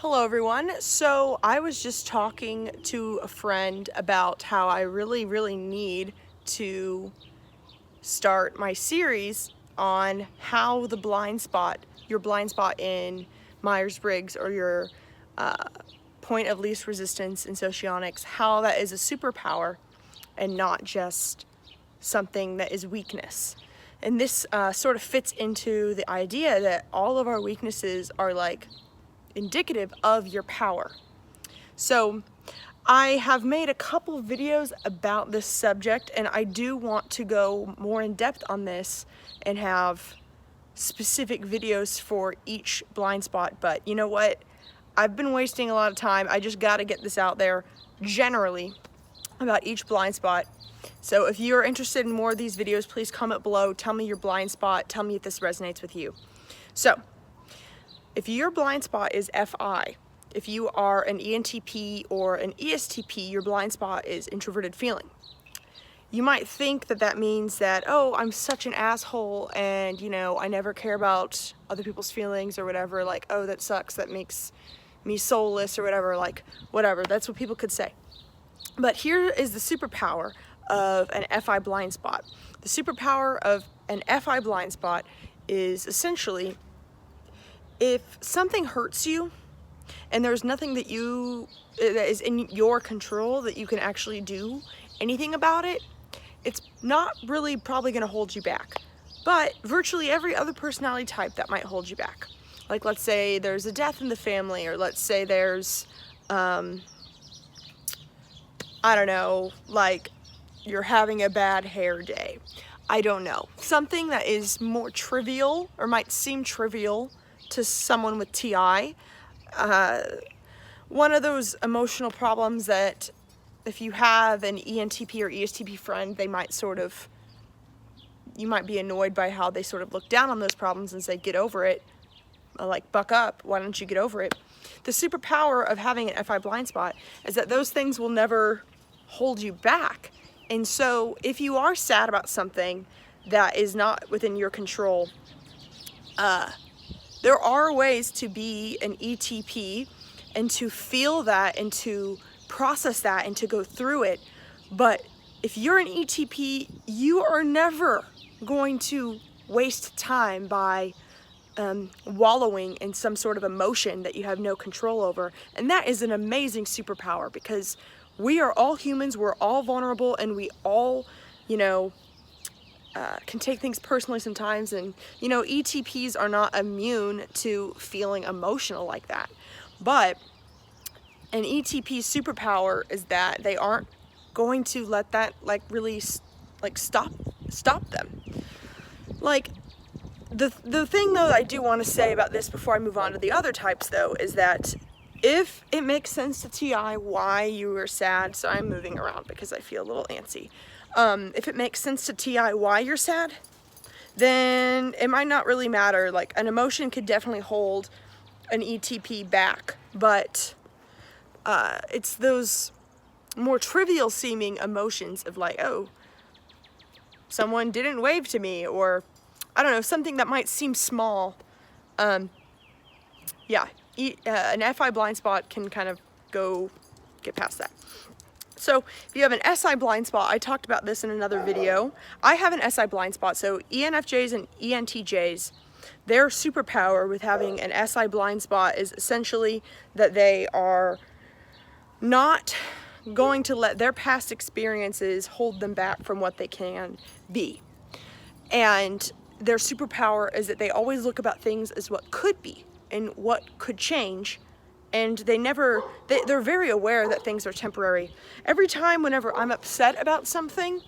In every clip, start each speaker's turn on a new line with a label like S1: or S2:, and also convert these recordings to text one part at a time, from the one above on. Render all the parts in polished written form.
S1: Hello everyone. So I was just talking to a friend about how I really need to start my series on how the blind spot, your blind spot in Myers-Briggs or your point of least resistance in Socionics, how that is a superpower and not just something that is weakness. And this sort of fits into the idea that all of our weaknesses are like indicative of your power. So I have made a couple of videos about this subject, and I do want to go more in depth on this and have specific videos for each blind spot. But you know what? I've been wasting a lot of time. I just got to get this out there generally about each blind spot. So if you're interested in more of these videos, please comment below. Tell me your blind spot. Tell me if this resonates with you. So if your blind spot is FI, if you are an ENTP or an ESTP, your blind spot is introverted feeling. You might think that that means that, oh, I'm such an asshole and, you know, I never care about other people's feelings or whatever, like, oh, that sucks, that makes me soulless or whatever, like, whatever, that's what people could say. But here is the superpower of an FI blind spot. The superpower of an FI blind spot is essentially, if something hurts you and there's nothing that is in your control that you can actually do anything about it, it's not really probably going to hold you back. But virtually every other personality type that might hold you back. Like, let's say there's a death in the family, or let's say there's I don't know, like you're having a bad hair day. I don't know. Something that is more trivial or might seem trivial to someone with TI. One of those emotional problems that if you have an ENTP or ESTP friend, they might you might be annoyed by how they sort of look down on those problems and say, get over it. Like, buck up, why don't you get over it? The superpower of having an FI blind spot is that those things will never hold you back. And so if you are sad about something that is not within your control, there are ways to be an ETP and to feel that and to process that and to go through it. But if you're an ETP, you are never going to waste time by wallowing in some sort of emotion that you have no control over. And that is an amazing superpower, because we are all humans, we're all vulnerable, and we all, you know, can take things personally sometimes, and you know, ETPs are not immune to feeling emotional like that. But an ETP's superpower is that they aren't going to let that like really like stop them. Like the thing though that I do want to say about this before I move on to the other types though is that if it makes sense to TI why you were sad, so I'm moving around because I feel a little antsy. If it makes sense to TI why you're sad, then it might not really matter. Like, an emotion could definitely hold an ETP back, but it's those more trivial seeming emotions of like, oh, someone didn't wave to me, or I don't know, something that might seem small. Yeah, an FI blind spot can kind of get past that. So if you have an SI blind spot, I talked about this in another video. I have an SI blind spot, so ENFJs and ENTJs, their superpower with having an SI blind spot is essentially that they are not going to let their past experiences hold them back from what they can be. And their superpower is that they always look about things as what could be and what could change. And they're very aware that things are temporary. Every time whenever I'm upset about something,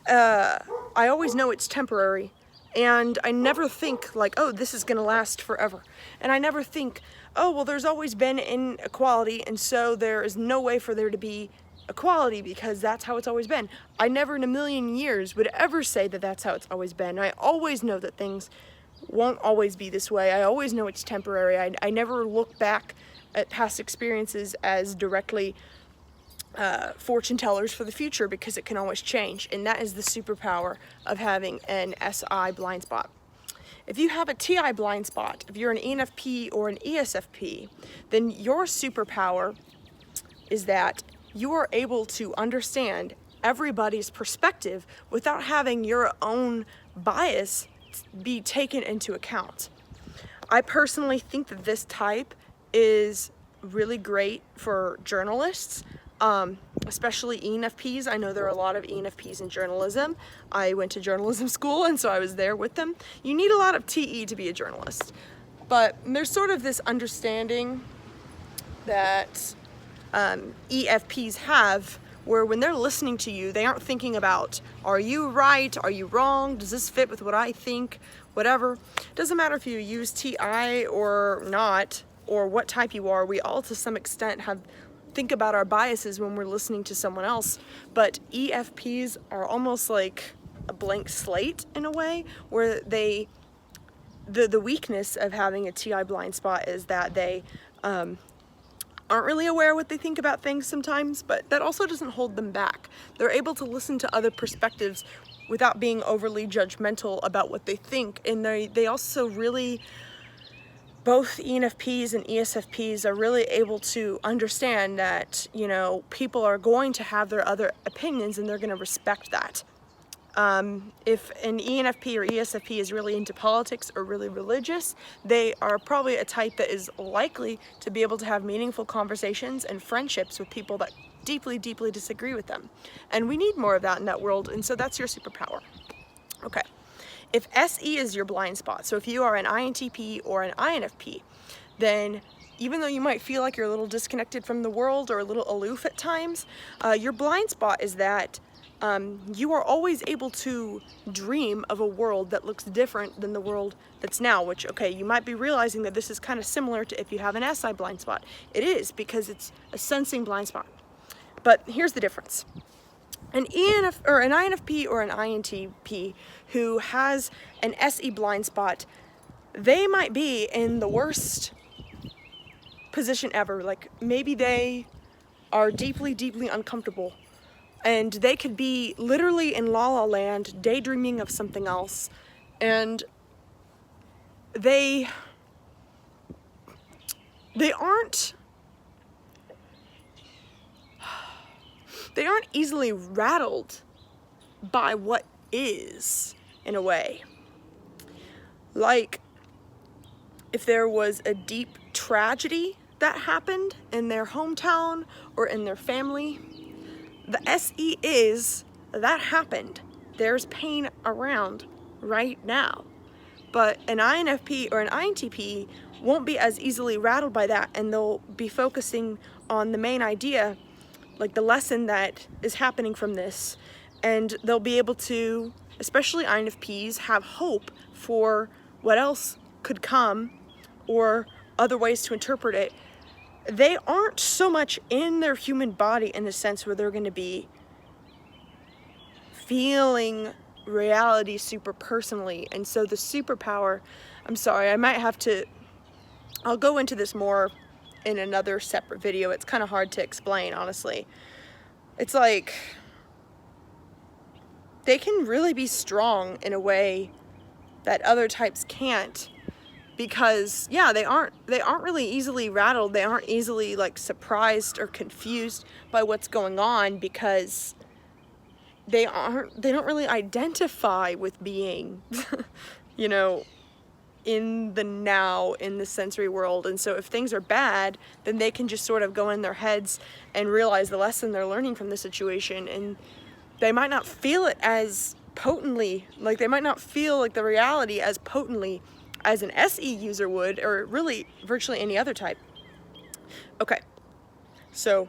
S1: I always know it's temporary. And I never think like, oh, this is gonna last forever. And I never think, oh, well, there's always been inequality, and so there is no way for there to be equality because that's how it's always been. I never in a million years would ever say that that's how it's always been. I always know that things won't always be this way. I always know it's temporary. I never look back at past experiences as directly fortune tellers for the future, because it can always change. And that is the superpower of having an SI blind spot. If you have a TI blind spot, if you're an ENFP or an ESFP, then your superpower is that you are able to understand everybody's perspective without having your own bias be taken into account. I personally think that this type is really great for journalists, especially ENFPs. I know there are a lot of ENFPs in journalism. I went to journalism school, and so I was there with them. You need a lot of TE to be a journalist, but there's sort of this understanding that EFPs have, where when they're listening to you, they aren't thinking about, are you right, are you wrong, does this fit with what I think, whatever. Doesn't matter if you use TI or not, or what type you are. We all to some extent think about our biases when we're listening to someone else, but EFPs are almost like a blank slate in a way, where the weakness of having a TI blind spot is that they aren't really aware what they think about things sometimes, but that also doesn't hold them back. They're able to listen to other perspectives without being overly judgmental about what they think, and they also really, both ENFPs and ESFPs are really able to understand that, you know, people are going to have their other opinions and they're going to respect that. If an ENFP or ESFP is really into politics or really religious, they are probably a type that is likely to be able to have meaningful conversations and friendships with people that deeply, deeply disagree with them. And we need more of that in that world, and so that's your superpower. Okay. If SE is your blind spot, so if you are an INTP or an INFP, then even though you might feel like you're a little disconnected from the world or a little aloof at times, your blind spot is that you are always able to dream of a world that looks different than the world that's now, which, okay, you might be realizing that this is kind of similar to if you have an SI blind spot. It is, because it's a sensing blind spot. But here's the difference. An INFP or an INTP who has an SE blind spot, they might be in the worst position ever. Like, maybe they are deeply, deeply uncomfortable, and they could be literally in la la land, daydreaming of something else, and they aren't easily rattled by what is, in a way. Like, if there was a deep tragedy that happened in their hometown or in their family, the SE is, that happened. There's pain around right now. But an INFP or an INTP won't be as easily rattled by that, and they'll be focusing on the main idea, like the lesson that is happening from this, and they'll be able to, especially INFPs, have hope for what else could come or other ways to interpret it. They aren't so much in their human body in the sense where they're going to be feeling reality super personally, and so the superpower, I'm sorry, I'll go into this more in another separate video. It's kind of hard to explain, honestly. It's like they can really be strong in a way that other types can't, because yeah, they aren't really easily rattled. They aren't easily like surprised or confused by what's going on, because they don't really identify with being you know, in the now, in the sensory world. And so if things are bad, then they can just sort of go in their heads and realize the lesson they're learning from the situation, and they might not feel it as potently, like they might not feel like the reality as potently as an SE user would, or really virtually any other type. Okay, so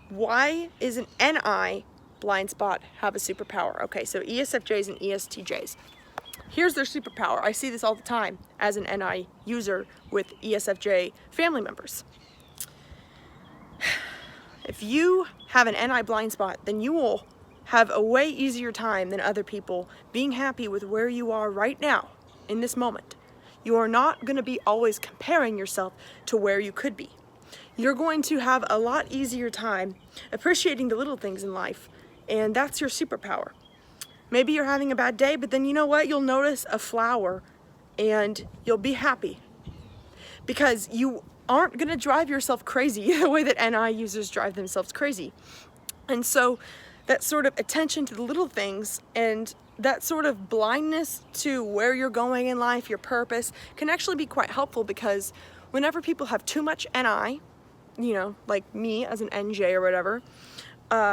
S1: why is an NI blind spot have a superpower? Okay, so ESxJs and ESTJs. Here's their superpower. I see this all the time as an NI user with ESxJ family members. If you have an NI blind spot, then you will have a way easier time than other people being happy with where you are right now, in this moment. You are not going to be always comparing yourself to where you could be. You're going to have a lot easier time appreciating the little things in life, and that's your superpower. Maybe you're having a bad day, but then you know what? You'll notice a flower and you'll be happy because you aren't going to drive yourself crazy the way that NI users drive themselves crazy. And so that sort of attention to the little things and that sort of blindness to where you're going in life, your purpose, can actually be quite helpful, because whenever people have too much NI, you know, like me as an NJ or whatever,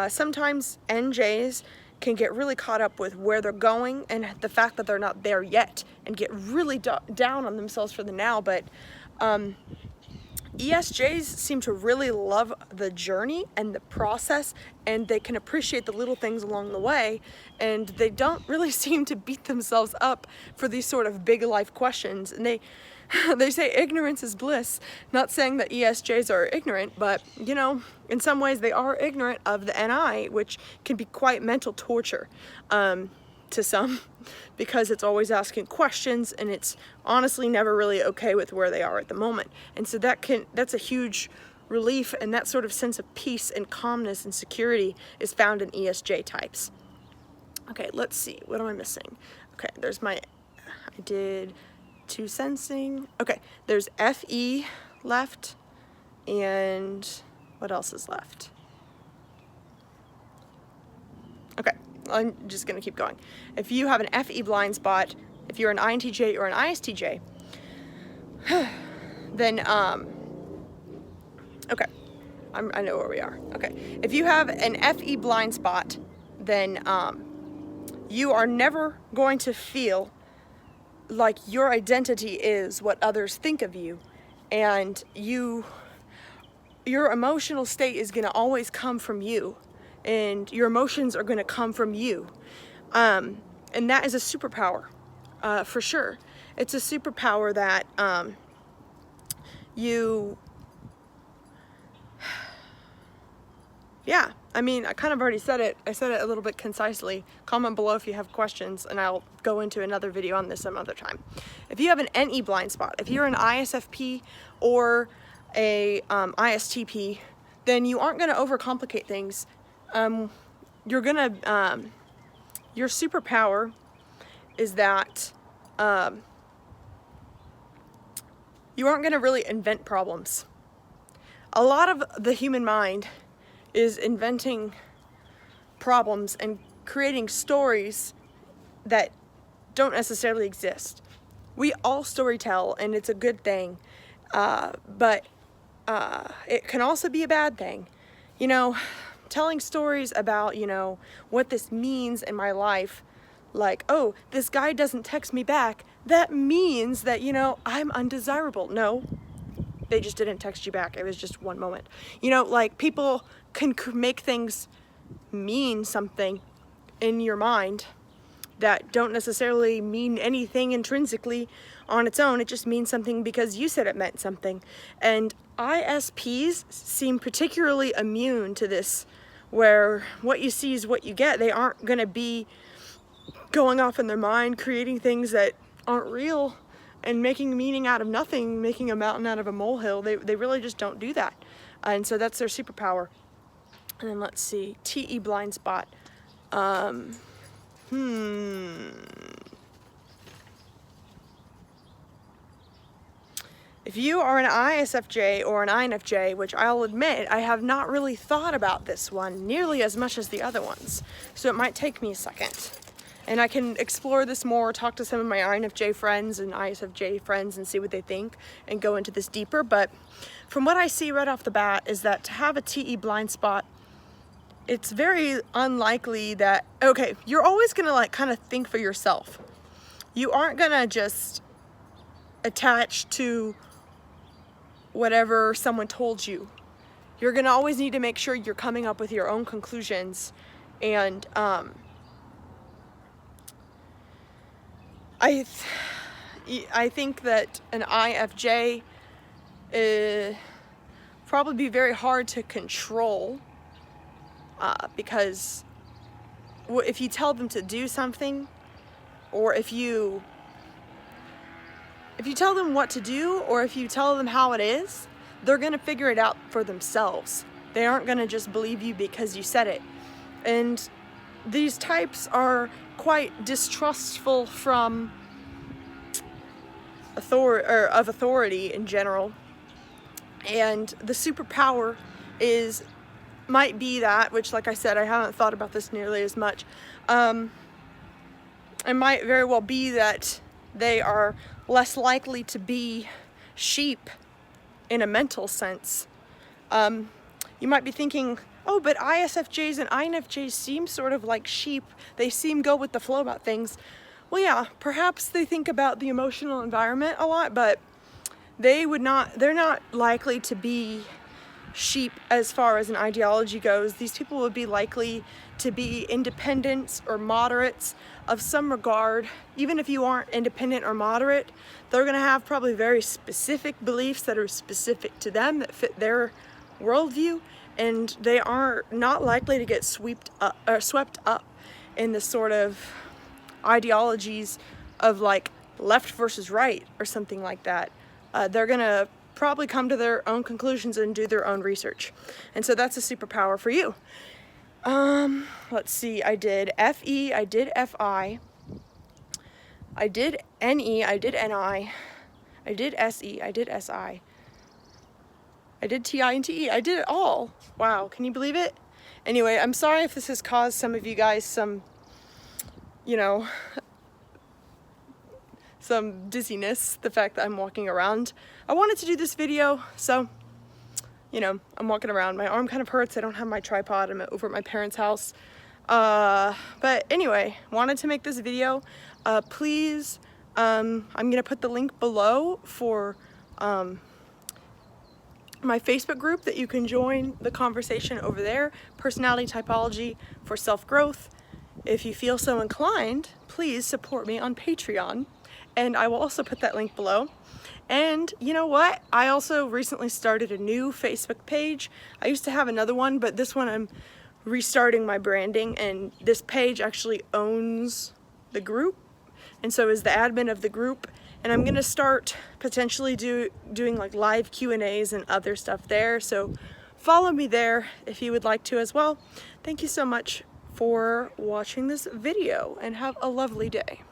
S1: sometimes NJs can get really caught up with where they're going and the fact that they're not there yet and get really down on themselves for the now. But ESJs seem to really love the journey and the process, and they can appreciate the little things along the way, and they don't really seem to beat themselves up for these sort of big life questions. And they say ignorance is bliss, not saying that ESJs are ignorant, but you know, in some ways they are ignorant of the NI, which can be quite mental torture to some, because it's always asking questions and it's honestly never really okay with where they are at the moment. And so that's a huge relief, and that sort of sense of peace and calmness and security is found in ESJ types. Okay, let's see, what am I missing? Okay, I did 2 sensing. Okay, there's FE left, and what else is left? Okay, I'm just gonna keep going. If you have an FE blind spot, if you're an INTJ or an ISTJ, then okay, I know where we are. Okay, if you have an FE blind spot, then you are never going to feel like your identity is what others think of you, and your emotional state is going to always come from you, and your emotions are going to come from you, and that is a superpower, for sure. It's a superpower that yeah, I mean, I kind of already said it. I said it a little bit concisely. Comment below if you have questions, and I'll go into another video on this some other time. If you have an NE blind spot, if you're an ISFP or a ISTP, then you aren't going to overcomplicate things. Your superpower is that you aren't going to really invent problems. A lot of the human mind is inventing problems and creating stories that don't necessarily exist. We all storytell, and it's a good thing, but it can also be a bad thing. You know, telling stories about, you know, what this means in my life, like, oh, this guy doesn't text me back, that means that, you know, I'm undesirable. No, they just didn't text you back. It was just one moment. You know, like, people can make things mean something in your mind that don't necessarily mean anything intrinsically on its own. It just means something because you said it meant something. And ISPs seem particularly immune to this, where what you see is what you get. They aren't going to be going off in their mind, creating things that aren't real and making meaning out of nothing, making a mountain out of a molehill. They really just don't do that. And so that's their superpower. And then let's see, TE blind spot. If you are an ISFJ or an INFJ, which I'll admit I have not really thought about this one nearly as much as the other ones, so it might take me a second. And I can explore this more, talk to some of my INFJ friends and ISFJ friends and see what they think and go into this deeper. But from what I see right off the bat is that to have a TE blind spot, it's very unlikely that, okay, you're always gonna like kind of think for yourself. You aren't gonna just attach to whatever someone told you. You're gonna always need to make sure you're coming up with your own conclusions. And I think that an IFJ probably be very hard to control, because if you tell them to do something, or if you tell them what to do, or if you tell them how it is, they're gonna figure it out for themselves. They aren't gonna just believe you because you said it. And these types are quite distrustful from authority in general. And the superpower might be that, which, like I said, I haven't thought about this nearly as much. It might very well be that they are less likely to be sheep in a mental sense. You might be thinking, oh, but ISFJs and INfJs seem sort of like sheep. They seem go with the flow about things. Well, yeah, perhaps they think about the emotional environment a lot, but they're not likely to be sheep as far as an ideology goes. These people would be likely to be independents or moderates of some regard. Even if you aren't independent or moderate, they're going to have probably very specific beliefs that are specific to them, that fit their worldview, and they are not likely to get swept up in the sort of ideologies of like left versus right or something like that. They're going to probably come to their own conclusions and do their own research. And so that's a superpower for you. Let's see, I did FE, I did FI, I did NE, I did NI, I did SE, I did SI, I did TI and TE, I did it all. Wow, can you believe it? Anyway, I'm sorry if this has caused some of you guys some, some dizziness, the fact that I'm walking around. I wanted to do this video, so, I'm walking around. My arm kind of hurts. I don't have my tripod. I'm over at my parents' house. But anyway, wanted to make this video. Please, I'm going to put the link below for my Facebook group that you can join the conversation over there, Personality Typology for Self-Growth. If you feel so inclined, please support me on Patreon, and I will also put that link below. And you know what? I also recently started a new Facebook page. I used to have another one, but this one I'm restarting my branding, and this page actually owns the group, and so is the admin of the group. And I'm gonna start potentially doing like live Q&As and other stuff there. So follow me there if you would like to as well. Thank you so much for watching this video, and have a lovely day.